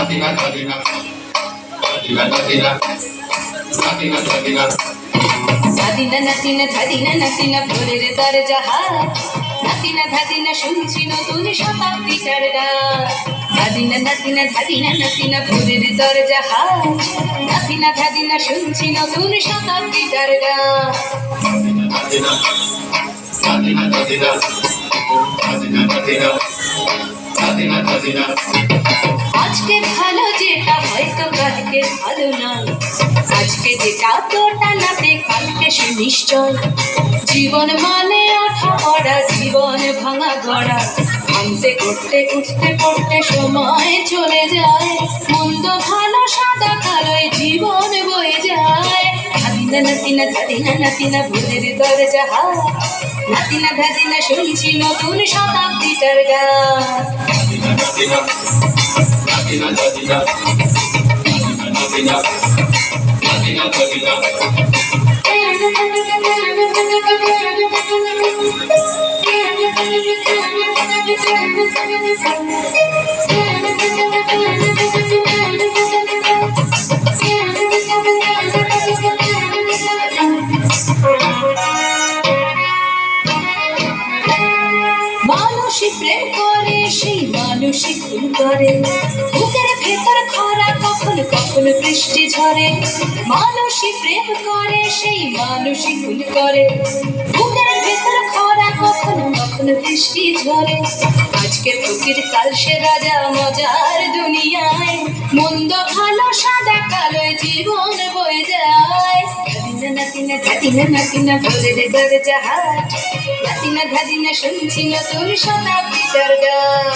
ধাদিনা নাতিনা ধাদিনা নাতিনা ভোরের দরজা হাত, নাতিনা ধাদিনা শুনছি নতুন শতাব্দীটার গান। ধাদিনা নাতিনা ধাদিনা নাতিনা ভোরের দরজা হাত, নাতিনা ধাদিনা শুনছি নতুন শতাব্দীটার গান। আজকে ভালো যেটা হয়তো কালকে ভালো নয়, আজকে যেটা তোটা নাতে কালকে সে নিশ্চয়। জীবন মানে ওঠা পড়া, জীবন ভাঙা গড়া, ভাঙতে করতে উঠতে পড়তে সময় চলে যায়। মন্দ ভালো সাদা কালোয় জীবন বয়ে যায়। ধাদিনা নাতিনা ধাদিনা নাতিনা ভোরের দরজা হাত, নাতিনা ধাদিনা শুনছি নতুন শতাব্দীটার গান। মানুষই প্রেম করে, সেই মানুষই খুন করে, বুকের ভেতর খরা কখনো কখনো বৃষ্টি ঝরে। মানুষই প্রেম করে, সেই মানুষই খুন করে, বুকের ভেতর খরা কখনো কখনো বৃষ্টি ঝরে। আজকে ফকির কাল সে রাজা মজার দুনিয়ায়, মন্দ ভালো সাদা কালোয় জীবন বয়ে যায়। ধাদিনা নাতিনা ধাদিনা নাতিনা ভোরের দরজা হাত, নাতিনা ধাদিনা শুনছি নতুন শতাব্দীটার গান।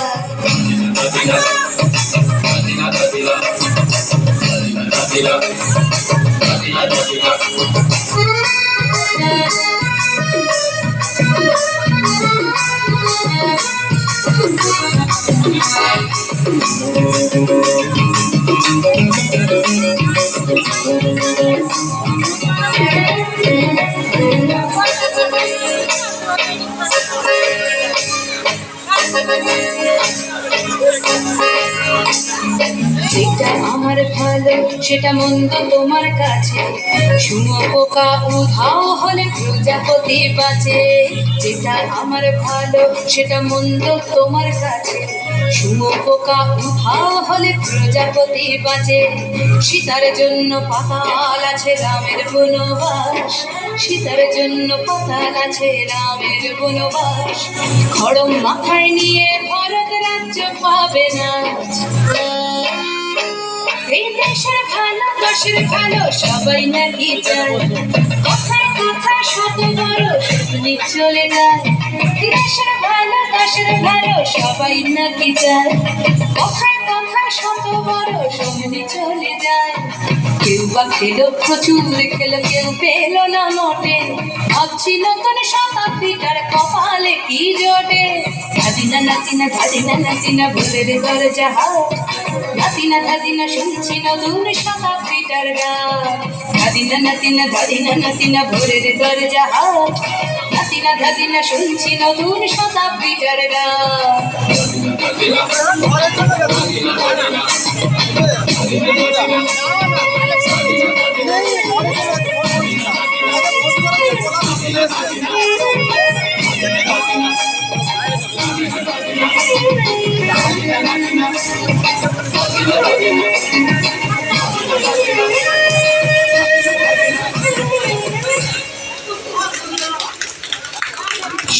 যেটা আমার ভালো সেটা মন্দ তোমার কাছে, শুঁয়োপোকা উধাও হলে প্রজাপতি বাঁচে। যেটা আমার ভালো সেটা মন্দ তোমার কাছে, শুঁয়োপোকা উধাও হলে প্রজাপতি বাঁচে। সীতার জন্য পাতাল আছে রামের বনবাস, সীতার জন্য পাতাল আছে রামের বনবাস। খড়ম মাথায় নিয়ে ভরত রাজ্য পাবে না। এই দেশের ভালো দেশের ভালো সবাই নাকি চায়, কথায় কথায় শত বড় শুনি চলে যায়। দেশের ভালো দেশের ভালো সবাই নাকি চায়, কথায় কথায় শত বড় শুনি চলে যায়। কেউ বা খেলো প্রচুর খেলো, কেউ পেলো না মোটে, ভাবছি নতুন শতাব্দীটার কপালে কি জোটে। ধাদিনা নাতিনা ধাদিনা নাতিনা ভোরের দরজা হাত, নাতিনা ধাদিনা শুনছি নতুন শতাব্দীটার গান। ধাদিনা নাতিনা ধাদিনা নাতিনা ভোরের দরজা হাত, নাতিনা ধাদিনা শুনছি নতুন শতাব্দীটার গান।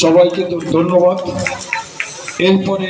সবাইকে ধন্যবাদ। এরপরে